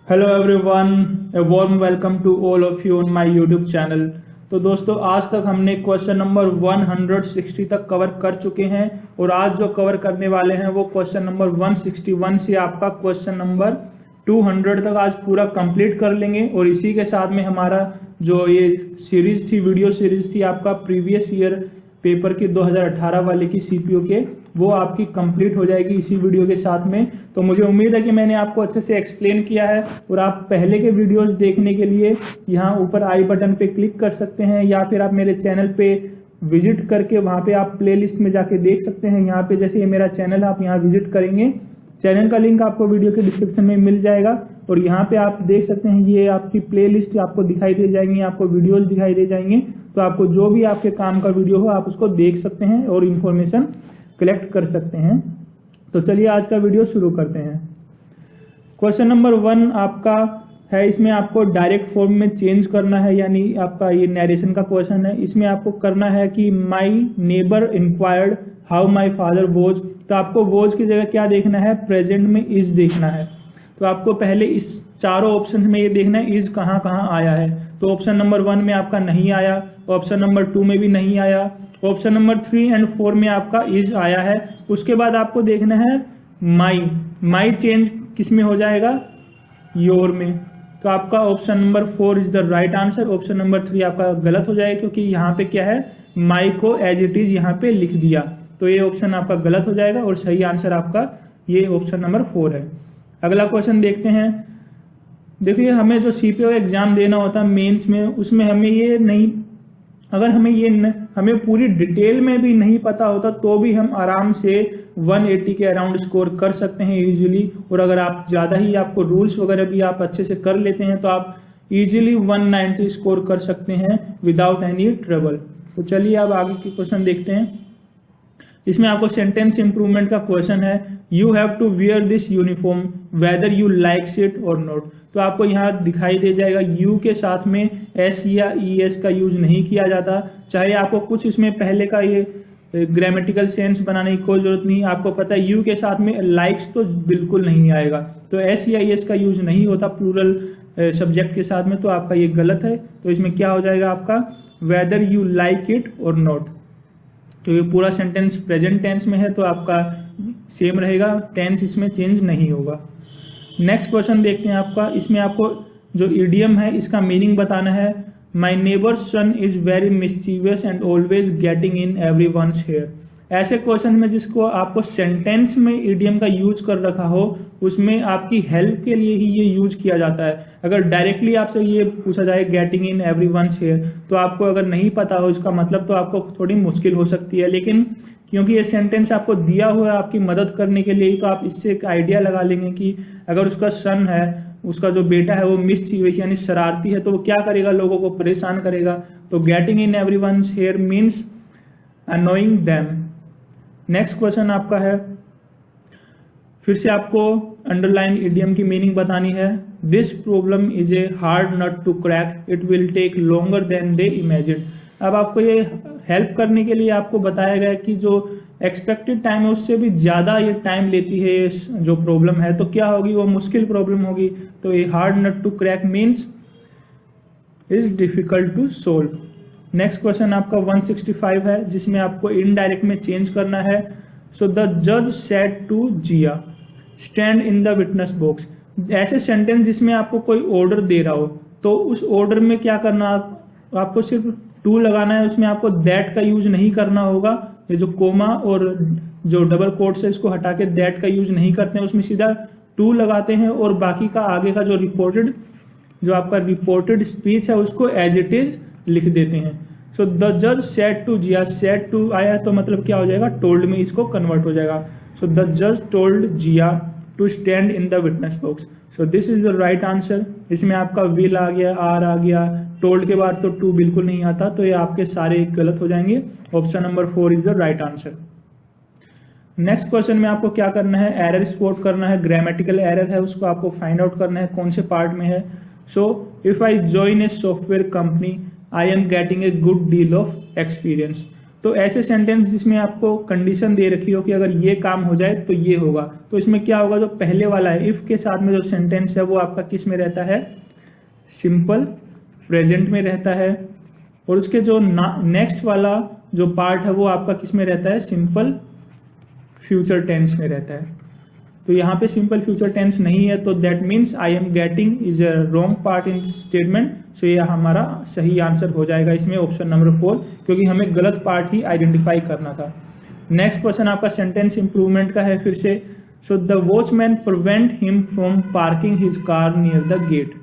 Hello everyone, a warm welcome to all of you on my YouTube channel. तो दोस्तों, आज तक हमने क्वेश्चन नंबर 160 तक कवर कर चुके हैं और आज जो कवर करने वाले हैं वो क्वेश्चन नंबर 161 से आपका क्वेश्चन नंबर 200 तक आज पूरा कंप्लीट कर लेंगे। और इसी के साथ में हमारा जो ये सीरीज थी, वीडियो सीरीज थी आपका प्रीवियस ईयर पेपर की 2018 वाले की सीपीओ के, वो आपकी कंप्लीट हो जाएगी इसी वीडियो के साथ में। तो मुझे उम्मीद है कि मैंने आपको अच्छे से एक्सप्लेन किया है और आप पहले के वीडियोस देखने के लिए यहाँ ऊपर आई बटन पे क्लिक कर सकते हैं या फिर आप मेरे चैनल पे विजिट करके वहां पे आप प्लेलिस्ट में जाके देख सकते हैं। यहाँ पे जैसे ये मेरा चैनल है, आप यहाँ विजिट करेंगे, चैनल का लिंक आपको वीडियो के डिस्क्रिप्शन में मिल जाएगा और यहाँ पे आप देख सकते हैं ये आपकी प्लेलिस्ट आपको दिखाई दे जाएंगी, आपको वीडियोस दिखाई दे जाएंगे। तो आपको जो भी आपके काम का वीडियो हो आप उसको देख सकते हैं और इन्फॉर्मेशन कलेक्ट कर सकते हैं। तो चलिए आज का वीडियो शुरू करते हैं। क्वेश्चन नंबर 1 आपका है, इसमें आपको डायरेक्ट फॉर्म में चेंज करना है, यानी आपका ये नरेशन का क्वेश्चन है। इसमें आपको करना है कि my neighbour inquired how my father was. तो आपको वॉज की जगह क्या देखना है, प्रेजेंट में इज देखना है। तो आपको पहले इस चारों ऑप्शन में ये देखना है इज कहाँ कहाँ आया है। तो ऑप्शन नंबर 1 में आपका नहीं आया, ऑप्शन नंबर 2 में भी नहीं आया, ऑप्शन नंबर 3 एंड 4 में आपका इज आया है। उसके बाद आपको देखना है माई चेंज किस में हो जाएगा, योर में। तो आपका option number 4 is the right answer. Option number 3 आपका गलत हो जाएगा क्योंकि यहाँ पे क्या है, माई को एज इट इज यहाँ पे लिख दिया। तो ये ऑप्शन आपका गलत हो जाएगा और सही आंसर आपका ये ऑप्शन नंबर 4 है। अगला क्वेश्चन देखते हैं। देखिए, हमें जो सीपीओ एग्जाम देना होता है मेंस में, उसमें हमें ये नहीं, अगर हमें पूरी डिटेल में भी नहीं पता होता तो भी हम आराम से 180 के अराउंड स्कोर कर सकते हैं इजीली। और अगर आप ज्यादा ही आपको रूल्स वगैरह भी आप अच्छे से कर लेते हैं तो आप इजीली 190 स्कोर कर सकते हैं विदाउट एनी ट्रबल। तो चलिए अब आगे के क्वेश्चन देखते हैं। इसमें आपको सेंटेंस इंप्रूवमेंट का क्वेश्चन है, you have to wear this uniform whether you likes it और नॉट। तो आपको यहाँ दिखाई दे जाएगा यू के साथ में एस या ई एस का यूज नहीं किया जाता। चाहे आपको कुछ इसमें पहले का ये ग्रामेटिकल सेंस बनाने की कोई जरूरत नहीं, आपको पता है यू के साथ में लाइक्स तो बिल्कुल नहीं आएगा। तो एस या ई एस का यूज नहीं होता प्लूरल सब्जेक्ट के साथ में, तो आपका ये गलत है। तो इसमें क्या हो जाएगा आपका, वेदर यू लाइक इट और नॉट। तो ये पूरा सेंटेंस प्रेजेंट टेंस में है तो आपका सेम रहेगा, टेंस इसमें चेंज नहीं होगा। नेक्स्ट क्वेश्चन देखते हैं आपका। इसमें आपको जो इडियम है इसका मीनिंग बताना है, my neighbour's son is very mischievous and always getting in everyone's hair. ऐसे क्वेश्चन में जिसको आपको सेंटेंस में इडियम का यूज कर रखा हो, उसमें आपकी हेल्प के लिए ही ये यूज किया जाता है। अगर डायरेक्टली आपसे ये पूछा जाए गेटिंग इन एवरीवन्स हेयर, तो आपको अगर नहीं पता हो इसका मतलब तो आपको थोड़ी मुश्किल हो सकती है। लेकिन क्योंकि ये सेंटेंस आपको दिया हुआ है आपकी मदद करने के लिए, तो आप इससे एक आइडिया लगा लेंगे कि अगर उसका सन है, उसका जो बेटा है वो मिस्चीवियस यानी शरारती है, तो वो क्या करेगा, लोगों को परेशान करेगा। तो getting in everyone's hair means annoying them. Next question आपका है, फिर से आपको अंडरलाइन इडियम की मीनिंग बतानी है। This problem is a hard nut to crack, it will take longer than they imagine. अब आपको ये हेल्प करने के लिए आपको बताया गया कि जो एक्सपेक्टेड टाइम है उससे भी ज्यादा ये टाइम लेती है जो प्रॉब्लम है, तो क्या होगी, वो मुश्किल प्रॉब्लम होगी। तो ये hard nut to crack means is difficult to solve. Next question आपका 165 है, जिसमें आपको इनडायरेक्ट में चेंज करना है। सो द जज said to Jiya stand in the witness box. ऐसे सेंटेंस जिसमें आपको कोई ऑर्डर दे रहा हो, तो उस ऑर्डर में क्या करना, आपको सिर्फ टू लगाना है, उसमें आपको दैट का यूज नहीं करना होगा। ये जो कोमा और जो डबल कोट्स है इसको हटा के दैट का यूज नहीं करते हैं, उसमें सीधा टू लगाते हैं और बाकी का आगे का जो आपका रिपोर्टेड स्पीच है उसको एज इट इज लिख देते हैं। सो द जज said to Jiya, said to आया तो मतलब क्या हो जाएगा, टोल्ड में इसको कन्वर्ट हो जाएगा। सो द जज told Jiya to stand in the witness box. So this is the right answer. इसमें आपका विल आ गया, आर आ गया, टोल्ड के बाद तो टू बिल्कुल नहीं आता, तो ये आपके सारे गलत हो जाएंगे। Option number 4 is the right answer. Next question में आपको क्या करना है, एरर स्पॉट करना है, ग्रामेटिकल एरर है उसको आपको फाइंड आउट करना है कौन से पार्ट में है। So if I join a software company I am getting a good deal of experience. तो ऐसे सेंटेंस जिसमें आपको कंडीशन दे रखी हो कि अगर ये काम हो जाए तो ये होगा, तो इसमें क्या होगा, जो पहले वाला है इफ के साथ में जो सेंटेंस है वो आपका किस में रहता है, सिंपल प्रेजेंट में रहता है, और उसके जो नेक्स्ट वाला जो पार्ट है वो आपका किस में रहता है, सिंपल फ्यूचर टेंस में रहता है। तो यहाँ पे सिंपल फ्यूचर टेंस नहीं है, तो that means I am getting is a wrong part in statement. So ये हमारा सही आंसर हो जाएगा इसमें ऑप्शन नंबर 4, क्योंकि हमें गलत पार्ट ही आइडेंटिफाई करना था। नेक्स्ट क्वेश्चन आपका सेंटेंस इंप्रूवमेंट का है फिर से। So the watchman prevent him from parking his car near the gate.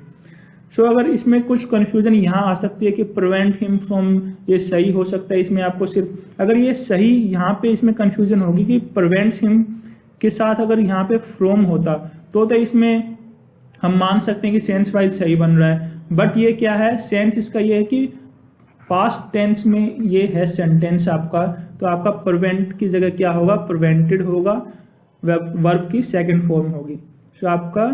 So अगर इसमें कुछ कंफ्यूजन यहाँ आ सकती है कि प्रिवेंट हिम फ्रॉम, ये सही हो सकता है, इसमें आपको सिर्फ अगर ये सही यहाँ पे इसमें कंफ्यूजन होगी कि प्रिवेंट्स हिम के साथ अगर यहाँ पे फ्रॉम होता तो इसमें हम मान सकते हैं कि सेंस वाइज सही बन रहा है, बट ये क्या है, सेंस इसका ये है कि पास्ट टेंस में ये है सेंटेंस आपका, तो आपका प्रिवेंट की जगह क्या होगा, प्रिवेंटेड होगा, वर्ब की सेकंड फॉर्म होगी। सो आपका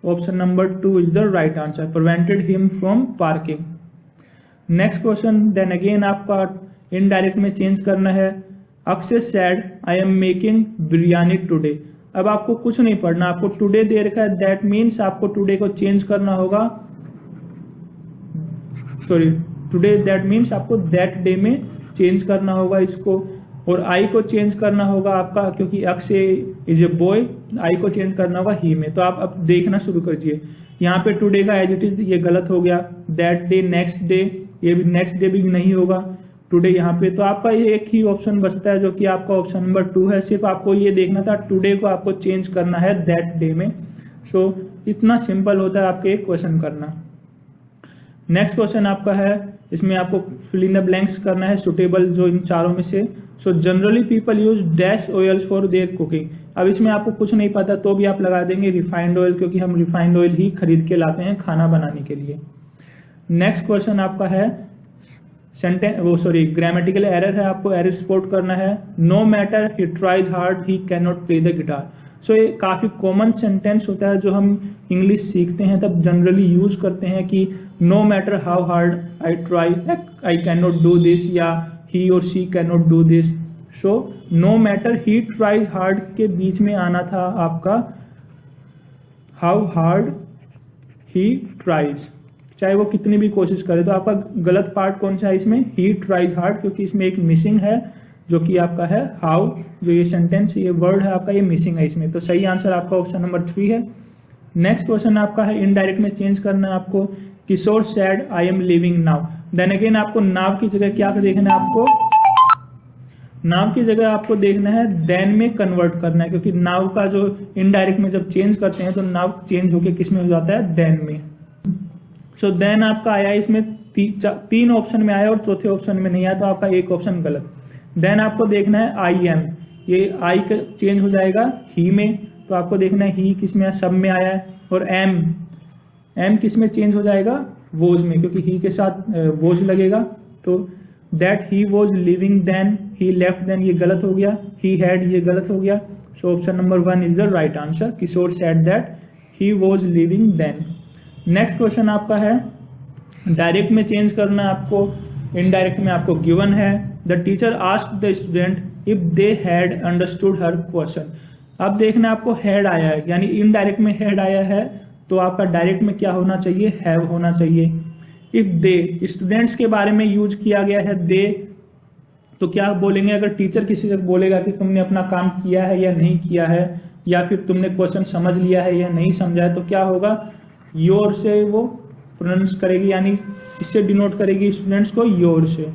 option number 2 is the right answer, prevented him from parking. Next question then again आपका इनडायरेक्ट में चेंज करना है। Akshay said I am making biryani today. अब आपको कुछ नहीं पढ़ना, आपको टुडे दे रखा है, दैट मीन्स आपको टुडे को चेंज करना होगा, सॉरी टुडे दैट मीन्स आपको दैट डे में चेंज करना होगा इसको, और आई को चेंज करना होगा आपका, क्योंकि अक्षय इज ए बॉय, आई को चेंज करना होगा ही में। तो आप अब देखना शुरू कीजिए, यहाँ पे टुडे का एज इट इज ये गलत हो गया, दैट डे नेक्स्ट डे, ये भी नेक्स्ट डे भी नहीं होगा, टुडे यहाँ पे। तो आपका ये एक ही ऑप्शन बचता है जो कि आपका ऑप्शन नंबर 2 है। सिर्फ आपको ये देखना था टुडे को आपको चेंज करना है दैट डे में। सो इतना सिंपल होता है आपके क्वेश्चन करना। नेक्स्ट क्वेश्चन आपका है, इसमें आपको फिल इन द ब्लैंक्स करना है सुटेबल जो इन चारों में से। So generally people use dash oils for their cooking. अब इसमें आपको कुछ नहीं पता तो भी आप लगा देंगे रिफाइंड ऑयल, क्योंकि हम रिफाइंड ऑयल ही खरीद के लाते हैं खाना बनाने के लिए। नेक्स्ट क्वेश्चन आपका है ग्रामेटिकल एरर है, आपको एरर स्पॉट करना है। No matter he tries hard he can not play the guitar. So ये काफी कॉमन सेंटेंस होता है जो हम इंग्लिश सीखते हैं तब जनरली यूज करते हैं कि no matter how hard I try I can not do this, या ही और she can not do this. So no matter he tries hard के बीच में आना था आपका हाउ हार्ड ही ट्राइज, चाहे वो कितनी भी कोशिश करे। तो आपका गलत पार्ट कौन सा है इसमें, ही ट्राइज हार्ड, क्योंकि इसमें एक मिसिंग है जो कि आपका है हाउ, जो ये सेंटेंस ये वर्ड है आपका ये मिसिंग है इसमें। तो सही आंसर आपका ऑप्शन नंबर 3 है। नेक्स्ट क्वेश्चन आपका है इनडायरेक्ट में चेंज करना है आपको। Kishore said I am living now. Then again आपको नाव की जगह क्या देखना है, आपको नाव की जगह आपको देखना है देन में कन्वर्ट करना है, क्योंकि नाव का जो इनडायरेक्ट में जब चेंज करते हैं तो नाव चेंज होके किस में हो जाता है, देन में। सो देन आपका आया इसमें 3 ऑप्शन में आया और चौथे ऑप्शन में नहीं आया, तो आपका एक ऑप्शन गलत। देन आपको देखना है आई एम, ये आई का चेंज हो जाएगा ही में, तो आपको देखना है ही किस में, सब में आया है। और एम किस में चेंज हो जाएगा, वोज में, क्योंकि ही के साथ वोज लगेगा। तो that he was living then, he left then ये गलत हो गया, ही हैड ये गलत हो गया। So option number 1 is the right answer, Kishore said that he was living then. Next question आपका है डायरेक्ट में चेंज करना है आपको, इनडायरेक्ट में आपको गिवन है the teacher asked the student if they had understood her question. अब देखना आपको हैड आया है, यानी इनडायरेक्ट में हैड आया है, तो आपका डायरेक्ट में क्या होना चाहिए, हैव होना चाहिए। इफ दे स्टूडेंट्स के बारे में यूज किया गया है दे, तो क्या बोलेंगे, अगर टीचर किसी से बोलेगा कि तुमने अपना काम किया है या नहीं किया है, या फिर तुमने क्वेश्चन समझ लिया है या नहीं समझा है, तो क्या होगा, योर से वो प्रोनाउंस करेगी, यानी इससे डिनोट करेगी स्टूडेंट्स को योर से।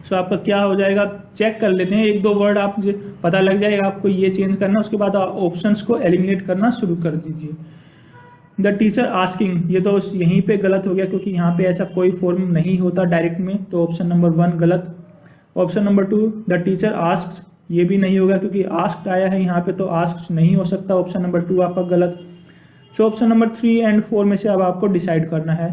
सो आपका क्या हो जाएगा, चेक कर लेते हैं, 1-2 वर्ड आप पता लग जाएगा आपको ये चेंज करना, उसके बाद ऑप्शंस को एलिमिनेट करना शुरू कर दीजिए। द टीचर आस्किंग, ये तो यहीं पे गलत हो गया, क्योंकि यहाँ पे ऐसा कोई फॉर्म नहीं होता डायरेक्ट में, तो ऑप्शन नंबर 1 गलत। Option number 2 the teacher asked, ये भी नहीं होगा क्योंकि आस्क्ड आया है यहाँ पे, तो आस्क्ड नहीं हो सकता, ऑप्शन नंबर 2 आपका गलत। सो ऑप्शन नंबर 3 एंड 4 में से अब आपको डिसाइड करना है।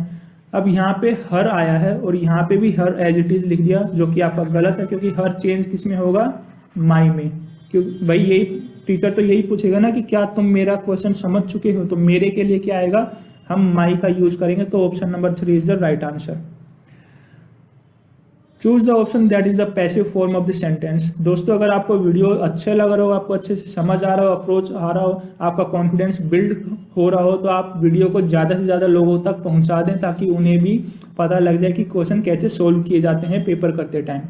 अब यहाँ पे हर आया है और यहाँ पे भी हर एज इट इज लिख दिया, जो कि आपका गलत है, क्योंकि हर चेंज किस में होगा, माई में। क्योंकि भाई यही टीचर तो यही पूछेगा ना कि क्या तुम मेरा क्वेश्चन समझ चुके हो, तो मेरे के लिए क्या आएगा, हम माई का यूज करेंगे, तो option number 3 is the right answer. Choose the option that is the passive form of the sentence. दोस्तों अगर आपको वीडियो अच्छे लग रहा हो, आपको अच्छे से समझ आ रहा हो, अप्रोच आ रहा हो, आपका कॉन्फिडेंस बिल्ड हो रहा हो, तो आप वीडियो को ज्यादा से ज्यादा लोगों तक पहुंचा दें ताकि उन्हें भी पता लग जाए कि क्वेश्चन कैसे सोल्व किए जाते हैं पेपर करते time.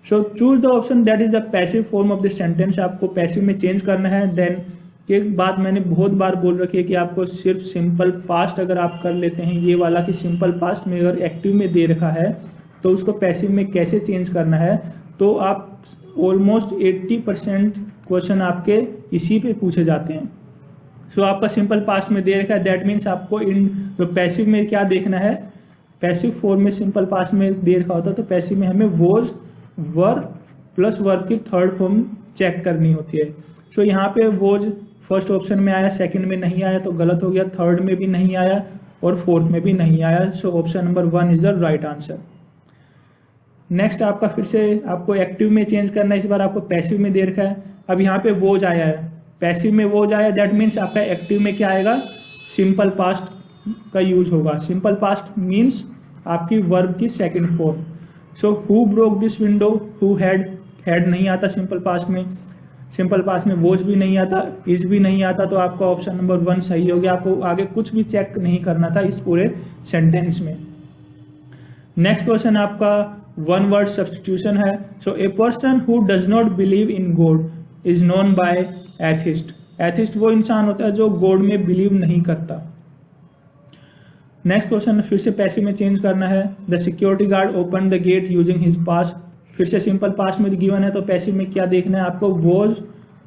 So choose the option that is the passive form of the sentence. आपको पैसिव में चेंज करना है। देन एक बात मैंने बहुत बार बोल रखी है कि आपको सिर्फ सिंपल पास्ट अगर आप कर लेते हैं ये वाला कि सिंपल पास्ट में अगर एक्टिव में दे रखा है तो उसको पैसिव में कैसे चेंज करना है, तो आप ऑलमोस्ट 80% क्वेश्चन आपके इसी पे पूछे जाते हैं। सो आपका सिंपल पास्ट में दे रखा है, दैट मीन्स आपको इन पैसिव में क्या देखना है, पैसिव फॉर्म में सिंपल पास्ट में दे रखा होता है तो पैसिव में हमें वॉज वर प्लस वर्ब की थर्ड फॉर्म चेक करनी होती है। सो यहाँ पे वॉज फर्स्ट ऑप्शन में आया, सेकंड में नहीं आया तो गलत हो गया, थर्ड में भी नहीं आया और फोर्थ में भी नहीं आया। सो option number 1 is the right answer. Next आपका फिर से आपको एक्टिव में चेंज करना है, इस बार आपको पैसिव में दे रखा है। अब यहाँ पे वोज आया है, पैसिव में वोज आया, दैट मीन्स आपका एक्टिव में क्या आएगा, सिंपल पास्ट का यूज होगा। सिंपल पास्ट मीन्स आपकी वर्ब की second form. So who broke this window, who had नहीं आता सिंपल पास्ट में, सिंपल पास्ट में वोज भी नहीं आता, इज भी नहीं आता, तो आपका ऑप्शन नंबर 1 सही हो गया। आपको आगे कुछ भी चेक नहीं करना था इस पूरे सेंटेंस में। नेक्स्ट क्वेश्चन आपका वन वर्ड सब्सटीट्यूशन है। So a person who does not believe in God is known by atheist. Atheist वो इंसान होता है जो गॉड में बिलीव नहीं करता। नेक्स्ट क्वेश्चन फिर से पैसिव में चेंज करना है। The security guard open the gate using his past. फिर से सिंपल पास्ट में गिवन है तो पैसिव में क्या देखना है आपको, वॉज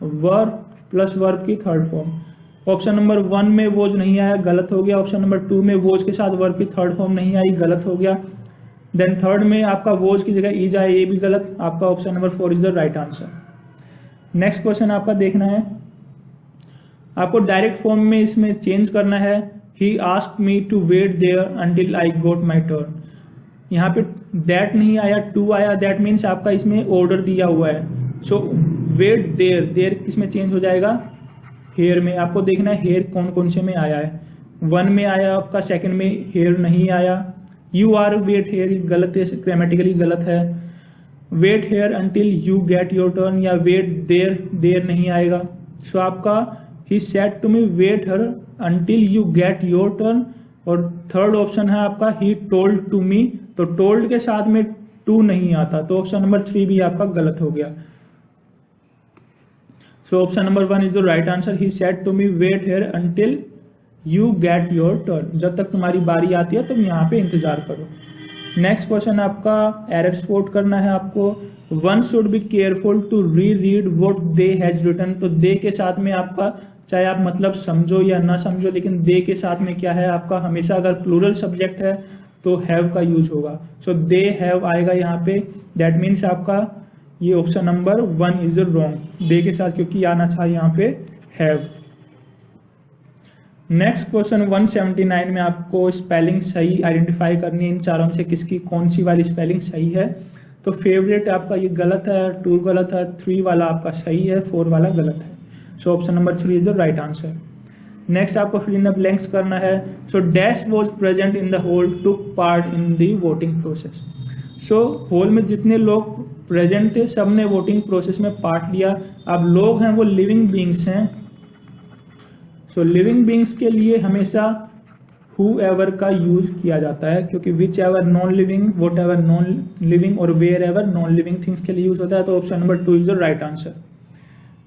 वर प्लस वर्ब की थर्ड फॉर्म। ऑप्शन नंबर 1 में वॉज नहीं आया, गलत हो गया। ऑप्शन नंबर 2 में वॉज के साथ वर्ब की थर्ड फॉर्म नहीं आई, गलत हो गया। देन थर्ड में आपका वॉज की जगह इज आए, ये भी गलत। आपका option number 4 is the right answer. Next question आपका देखना है, आपको डायरेक्ट फॉर्म में इसमें चेंज करना है। He asked me to wait there until I got my turn. यहाँ पे दैट नहीं आया, टू आया, दैट मीन्स आपका इसमें ऑर्डर दिया हुआ है। सो वेट देयर, देयर किसमें चेंज हो जाएगा, हेयर में। आपको देखना है हेयर कौन कौन से में आया है। 1 में आया आपका, सेकंड में हेयर नहीं आया। यू आर वेट हेयर गलत है, ग्रामेटिकली गलत है। Wait here until you get your turn या वेट देयर, देयर नहीं आएगा। सो आपका he said to me wait here until you get your turn. और थर्ड ऑप्शन है आपका ही टोल्ड टू मी, तो टोल्ड के साथ में टू नहीं आता, तो ऑप्शन नंबर 3 भी आपका गलत हो गया। So option number 1 is the right answer. He said to me wait here until you get your turn. जब तक तुम्हारी बारी आती है तुम यहाँ पे इंतजार करो। नेक्स्ट क्वेश्चन आपका एरर स्पॉट करना है आपको। One should be careful to re read what they has written. तो दे के साथ में आपका चाहे आप मतलब समझो या ना समझो, लेकिन दे के साथ में क्या है आपका, हमेशा अगर प्लूरल सब्जेक्ट है तो हैव का यूज होगा। सो दे हैव आएगा यहाँ पे, दैट मीन्स आपका ये ऑप्शन नंबर 1 इज रॉन्ग, दे के साथ क्योंकि आना चाहिए यहाँ पे हैव। नेक्स्ट क्वेश्चन 179 में आपको स्पेलिंग सही आइडेंटिफाई करनी है, इन चारों में से किसकी कौन सी वाली स्पेलिंग सही है। तो फेवरेट आपका ये गलत है, 2 गलत है, 3 वाला आपका सही है, 4 वाला गलत है। So option number 3 is the right answer. Next आपको फिल इन द ब्लैंक्स करना है। So dash was present in the hall took part in the voting process. So hall में जितने लोग प्रेजेंट थे सबने वोटिंग प्रोसेस में पार्ट लिया। अब लोग हैं वो लिविंग बींग्स हैं। सो लिविंग बींग्स के लिए हमेशा whoever का यूज किया जाता है, क्योंकि whichever non living, whatever non living और wherever non living things के लिए यूज होता है। तो option number 2 is the right answer.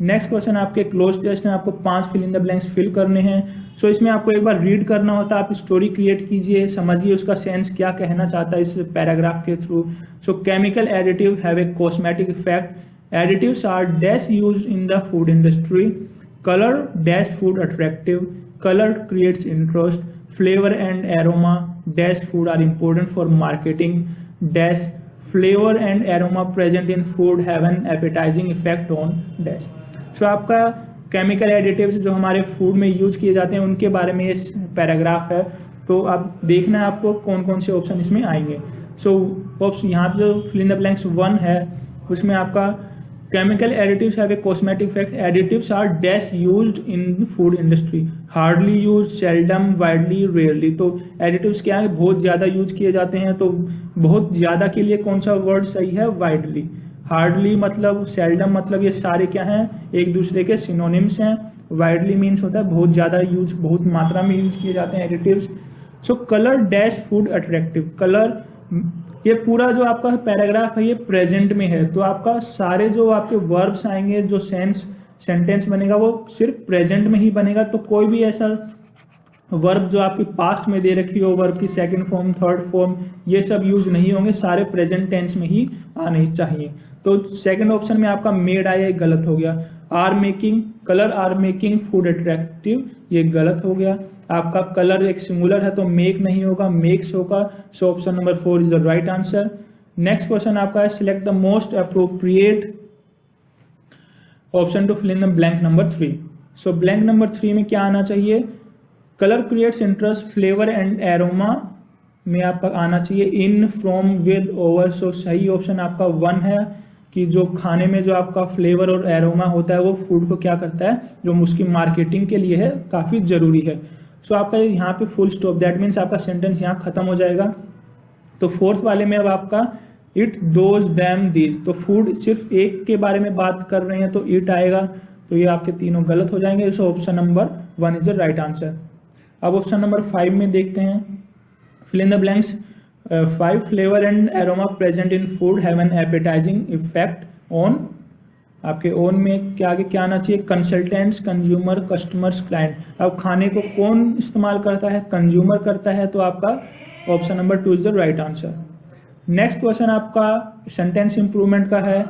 Next question आपके क्लोज टेस्ट है, आपको 5 fill in the blanks fill करने हैं। सो इसमें आपको एक बार रीड करना होता है, आप स्टोरी क्रिएट कीजिए, समझिए उसका सेंस क्या कहना चाहता है इस पैराग्राफ के थ्रू। So chemical additive have a cosmetic effect. Additives are dash used in the food industry. Colour dash food attractive. Colour creates interest. Flavour and aroma dash food are important for marketing. Dash flavour and aroma present in food have an appetising effect on dash. So आपका chemical additives जो हमारे food में use किए जाते हैं उनके बारे में ये पैराग्राफ है। तो अब देखना है आपको कौन कौन से ऑप्शन इसमें आएंगे। सो ऑप्शन यहाँ पे जो फिल इन द ब्लैंक्स 1 है उसमें आपका Chemical additives have a cosmetic effect. Additives are dash used in food industry. Hardly used, seldom, widely, rarely. तो additives क्या है, बहुत ज्यादा यूज किए जाते हैं. तो बहुत ज्यादा के लिए कौन सा वर्ड सही है, widely. हार्डली मतलब, seldom मतलब, ये सारे क्या हैं, एक दूसरे के सिनोनिम्स हैं. widely मीन्स होता है बहुत ज्यादा यूज, बहुत मात्रा में यूज किए जाते हैं additives. So colour dash food attractive. Colour, ये पूरा जो आपका पैराग्राफ है ये प्रेजेंट में है, तो आपका सारे जो आपके वर्ब्स आएंगे, जो सेंटेंस बनेगा वो सिर्फ प्रेजेंट में ही बनेगा. तो कोई भी ऐसा वर्ब जो आपकी पास्ट में दे रखी हो, वर्ब की सेकंड फॉर्म, थर्ड फॉर्म, ये सब यूज नहीं होंगे, सारे प्रेजेंट टेंस में ही आने चाहिए. तो सेकंड ऑप्शन में आपका मेड आया, ये गलत हो गया. Are making, colour are making food attractive, ये गलत हो गया. आपका कलर एक सिंगुलर है तो मेक नहीं होगा, मेक्स होगा. So option number 4 is the right answer. Next question आपका है select the most appropriate option to fill in the blank number 3. So blank number 3 में क्या आना चाहिए, colour creates interest, flavour and aroma में आपका आना चाहिए in, from, with, over. So सही ऑप्शन आपका 1 है कि जो खाने में जो आपका फ्लेवर और एरोमा होता है वो फूड को क्या करता है, जो उसकी मार्केटिंग के लिए है, काफी जरूरी है. सो आपका यहाँ पे फुल स्टॉप, दैट मीन्स आपका सेंटेंस यहाँ खत्म हो जाएगा. तो फोर्थ वाले में अब आपका इट, दोज, दैम, दीज. तो फूड सिर्फ एक के बारे में बात कर रहे हैं तो इट आएगा, तो ये आपके तीनों गलत हो जाएंगे. So option number 1 is the right answer. अब ऑप्शन नंबर 5 में देखते हैं, fill in the blanks. 5 flavour and aroma present in food have an appetising effect on. आपके ओन में क्या आगे क्या आना चाहिए, कंसल्टेंट्स, कंज्यूमर, कस्टमर्स, क्लाइंट. अब खाने को कौन इस्तेमाल करता है, कंज्यूमर करता है, तो आपका option number 2 is the right answer. Next question आपका सेंटेंस इंप्रूवमेंट का है.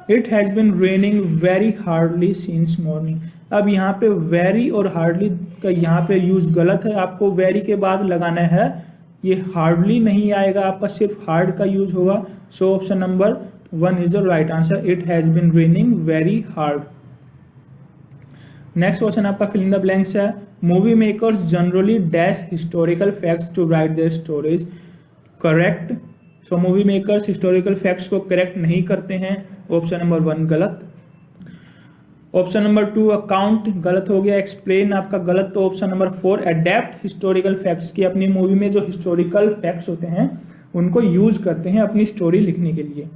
It has been raining very hardly since morning. अब यहाँ पे वेरी और हार्डली का यहाँ पे यूज गलत है, आपको वेरी के बाद लगाना है, ये हार्डली नहीं आएगा, आपका सिर्फ हार्ड का यूज होगा. So option number 1 is the right answer. It has been raining very hard. Next question आपका fill in the blanks है. Movie makers generally dash historical facts to write their stories. Correct. So movie makers historical facts को correct नहीं करते हैं. Option number 1 गलत. Option number 2 account गलत हो गया. Explain आपका गलत. तो option number 4 adapt historical facts की अपनी मूवी में जो historical facts होते हैं उनको यूज करते हैं अपनी स्टोरी लिखने के लिए.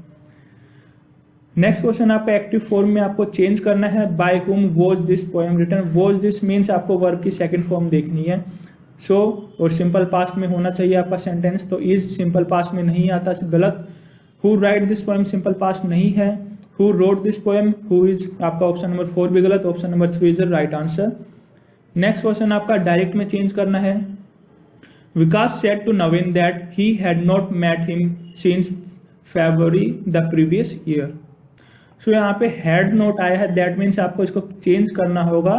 नेक्स्ट क्वेश्चन आपका एक्टिव फॉर्म में आपको चेंज करना है. By whom was this poem written. Was this means आपको वर्ब की सेकंड फॉर्म देखनी है. सो और सिंपल पास्ट में होना चाहिए आपका सेंटेंस, तो इज सिंपल पास्ट में नहीं आता, गलत. Who write this poem simple past नहीं है. Who wrote this poem, who is आपका ऑप्शन नंबर 4 भी गलत. Option number 3 is the right answer. Next question आपका डायरेक्ट में चेंज करना है. Vikas said to Naveen that he had not met him since February the previous year. So यहाँ पे had note आया है, दैट मीन्स आपको इसको चेंज करना होगा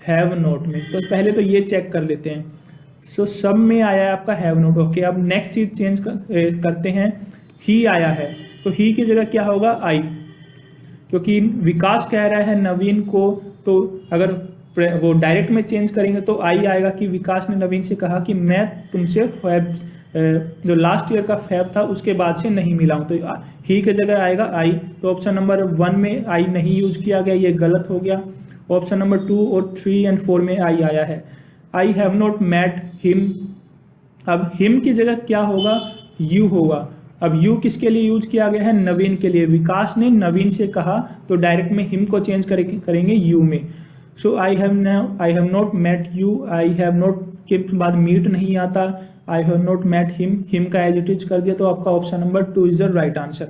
हैव नोट में. तो पहले तो ये चेक कर लेते हैं. सो सब में आया है आपका हैव नोट. ओके, अब नेक्स्ट चीज चेंज करते हैं. ही आया है तो ही की जगह क्या होगा, आई, क्योंकि विकास कह रहा है नवीन को, तो अगर वो डायरेक्ट में चेंज करेंगे तो आई आएगा कि विकास ने नवीन से कहा कि मैं तुमसे फैब, जो लास्ट ईयर का फैब था उसके बाद से नहीं मिला हूं, तो ही की जगह आएगा आई. तो ऑप्शन नंबर 1 में आई नहीं यूज किया गया, ये गलत हो गया. ऑप्शन नंबर 2 और 3 एंड 4 में आई आया है. I have not met him. अब हिम की जगह क्या होगा, यू होगा. अब यू किसके लिए यूज किया गया है, नवीन के लिए. विकास ने नवीन से कहा तो डायरेक्ट में हिम को चेंज करेंगे यू में. So I have not met you. I have not के बाद मीट नहीं आता. I have not met him का एज इट इज कर दिया, तो आपका option number 2 is the right answer.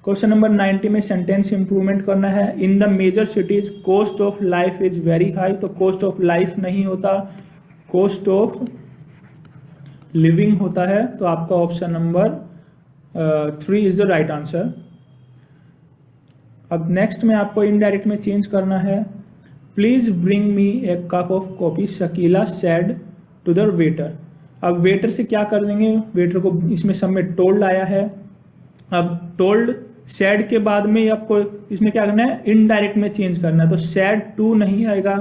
Question number 90 में सेंटेंस इंप्रूवमेंट करना है. In the major cities cost of life is very high. तो कॉस्ट ऑफ लाइफ नहीं होता, कॉस्ट ऑफ लिविंग होता है. तो आपका option number 3 is the right answer. अब नेक्स्ट में आपको इनडायरेक्ट में चेंज करना है. Please bring me a cup of coffee, Shakila said to the waiter. अब वेटर से क्या कर देंगे, वेटर को इसमें सब में टोल्ड आया है. अब टोल्ड सैड के बाद में आपको इसमें क्या करना है, इनडायरेक्ट में चेंज करना है. तो सैड टू नहीं आएगा,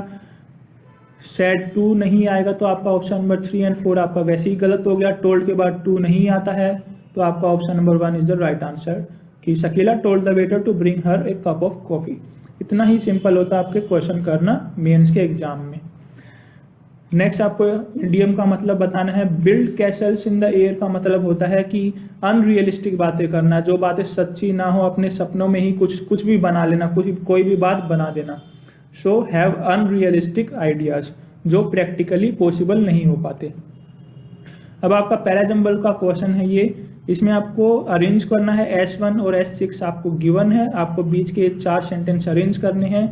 सैड टू नहीं आएगा, तो आपका ऑप्शन नंबर 3 एंड 4 आपका वैसे ही गलत हो गया. टोल्ड के बाद टू नहीं आता है, तो आपका option number 1 is the right answer. कि Shakila told the waiter to bring her a cup of coffee. इतना ही सिंपल होता है आपके क्वेश्चन करना मेंस के एग्जाम में। नेक्स्ट आपको इडियम का मतलब बताना है। Build Castle's in the air का मतलब होता है कि अनरियलिस्टिक बातें करना, जो बातें सच्ची ना हो, अपने सपनों में ही कुछ भी बना लेना, कोई भी बात बना देना। सो हैव अनरियलिस्टिक आइडियाज, जो प्रैक्टिकली पॉसिबल नहीं हो पाते। अब आपका पैराजंबल का क्वेश्चन है ये, इसमें आपको अरेंज करना है S1 और S6 आपको गिवन है, आपको बीच के 4 सेंटेंस अरेंज करने हैं।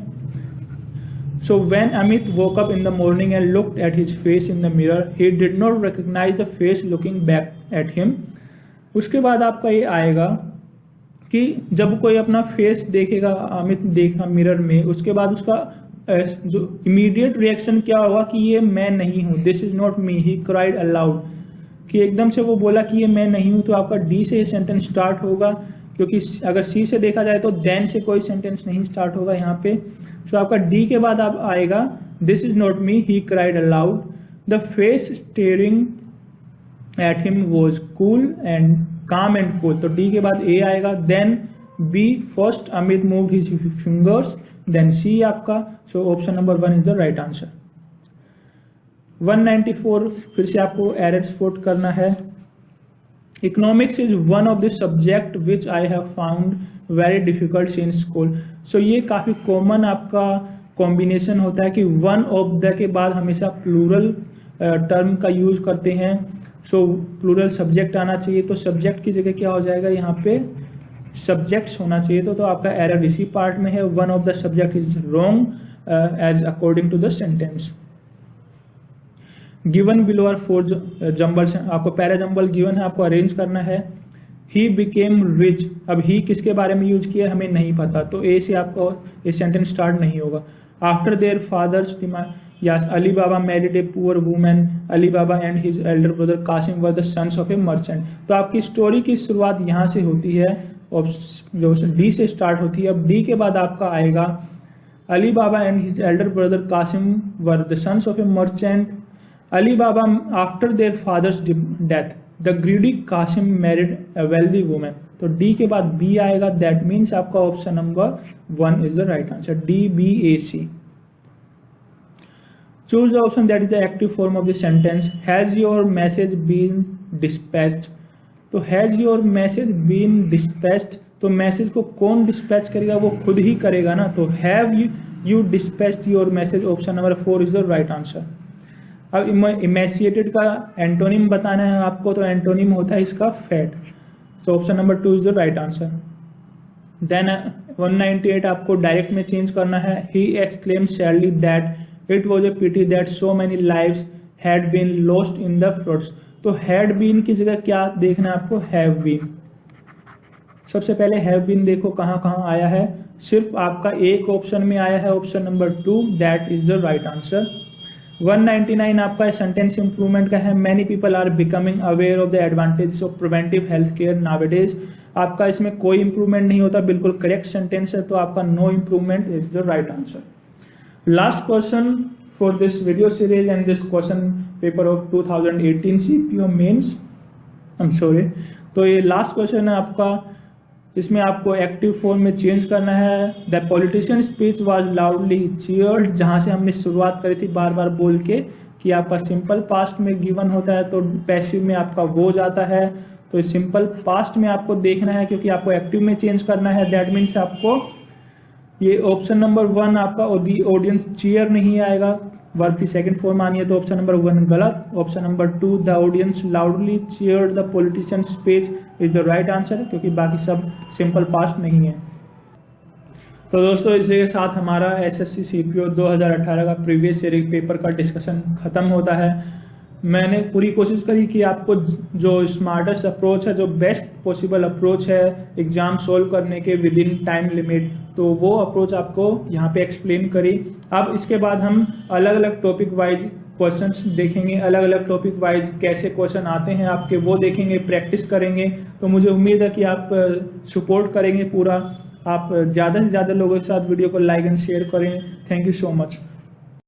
So when Amit woke up in the morning and looked at his face in the mirror, he did not recognize the face looking back at him. उसके बाद आपका ये आएगा कि जब कोई अपना फेस देखेगा, अमित देखा मिरर में, उसके बाद उसका जो इमीडिएट रिएक्शन क्या होगा कि ये मैं नहीं हूँ, this is not me, he cried allowed, कि एकदम से वो बोला कि ये मैं नहीं हूँ। तो आपका डी से ये सेंटेंस स्टार्ट होगा, क्योंकि अगर सी से देखा जाए तो देन से कोई सेंटेंस नहीं स्टार्ट होगा यहाँ पे। तो आपका डी के बाद आप आएगा this is not me, he cried aloud, the face staring at him was cool and calm and cool. तो डी के बाद ए आएगा, then B first Amit moved his fingers, then C आपका। So option number 1 is the right answer. 194 फिर से आपको error spot करना है। Economics is one of the subject which I have found very difficult since school. So ये काफी common आपका combination होता है कि वन ऑफ द के बाद हमेशा प्लूरल टर्म का यूज करते हैं। सो प्लूरल सब्जेक्ट आना चाहिए, तो सब्जेक्ट की जगह क्या हो जाएगा, यहाँ पे सब्जेक्ट्स होना चाहिए। तो आपका एरर इसी पार्ट में है, one of the subject is wrong as according to the sentence. Given below are 4 jumbles, आपको पैराजंबल गिवन है, आपको अरेंज करना है। ही बिकेम रिच, अब ही किसके बारे में यूज किया हमें नहीं पता, तो ए से आपको ये सेंटेंस स्टार्ट नहीं होगा। आफ्टर देयर फादर्स या Ali Baba married a poor woman, Ali Baba and his elder brother Kasim were the sons of a merchant. तो आपकी स्टोरी की शुरुआत यहाँ से होती है और जो डी से स्टार्ट होती है। अब डी के बाद आपका आएगा Ali Baba and his elder brother Kasim were the sons of a merchant. Ali Baba, after their father's death, the greedy Qasim married a wealthy woman. तो D के बाद B आएगा, that means आपका option number 1 is the right answer, D, B, A, C. Choose the option that is the active form of the sentence. Has your message been dispatched? तो has your message been dispatched, तो message को कौन dispatch करेगा, वो खुद ही करेगा ना। तो have you dispatched your message, option number 4 is the right answer. अब इमेसिएटेड का एंटोनिम बताना है आपको, तो एंटोनिम होता है इसका फैट। तो option number 2 is the right answer. Then 198 आपको डायरेक्ट में चेंज करना है। He exclaim sadly that it was a pity that so many lives had been lost in the floods. तो हैड बीन की जगह क्या देखना है आपको, हैव बीन। सबसे पहले हैव बीन देखो कहाँ कहाँ आया है, सिर्फ आपका एक ऑप्शन में आया है, option number 2, that is the right answer. 199 आपका सेंटेंस इंप्रूवमेंट का है। Many people are becoming aware of the advantages of preventive health care nowadays. आपका इसमें कोई इंप्रूवमेंट नहीं होता, बिल्कुल करेक्ट सेंटेंस है, तो आपका no improvement is the right answer. Last question for this video series and this question paper of 2018 CPO mains, I am sorry. तो ये लास्ट क्वेश्चन है आपका, इसमें आपको एक्टिव फॉर्म में चेंज करना है। The politician speech was loudly cheered, जहां से हमने शुरुआत करी थी बार बार बोल के कि आपका सिंपल पास्ट में गिवन होता है तो पैसिव में आपका वो जाता है। तो सिंपल पास्ट में आपको देखना है क्योंकि आपको एक्टिव में चेंज करना है। दैट मीन्स आपको ये ऑप्शन नंबर 1 आपका ऑडियंस चीयर नहीं आएगा, वर्ब की सेकंड फॉर्म आनी है, तो ऑप्शन नंबर 1 गलत। Option number 2 the audience loudly cheered the politician speech is the right answer, क्योंकि बाकी सब सिंपल पास्ट नहीं है। तो दोस्तों इसी के साथ हमारा SSC CPO 2018 का प्रीवियस ईयर पेपर का डिस्कशन खत्म होता है। मैंने पूरी कोशिश करी कि आपको जो स्मार्टेस्ट अप्रोच है, जो बेस्ट पॉसिबल अप्रोच है एग्जाम सोल्व करने के विद इन टाइम लिमिट, तो वो अप्रोच आपको यहाँ पे एक्सप्लेन करी। अब इसके बाद हम अलग अलग टॉपिक वाइज क्वेश्चंस देखेंगे, अलग अलग टॉपिक वाइज कैसे क्वेश्चन आते हैं आपके वो देखेंगे, प्रैक्टिस करेंगे। तो मुझे उम्मीद है कि आप सपोर्ट करेंगे पूरा, आप ज़्यादा से ज़्यादा लोगों के साथ वीडियो को लाइक एंड शेयर करें। Thank you so much.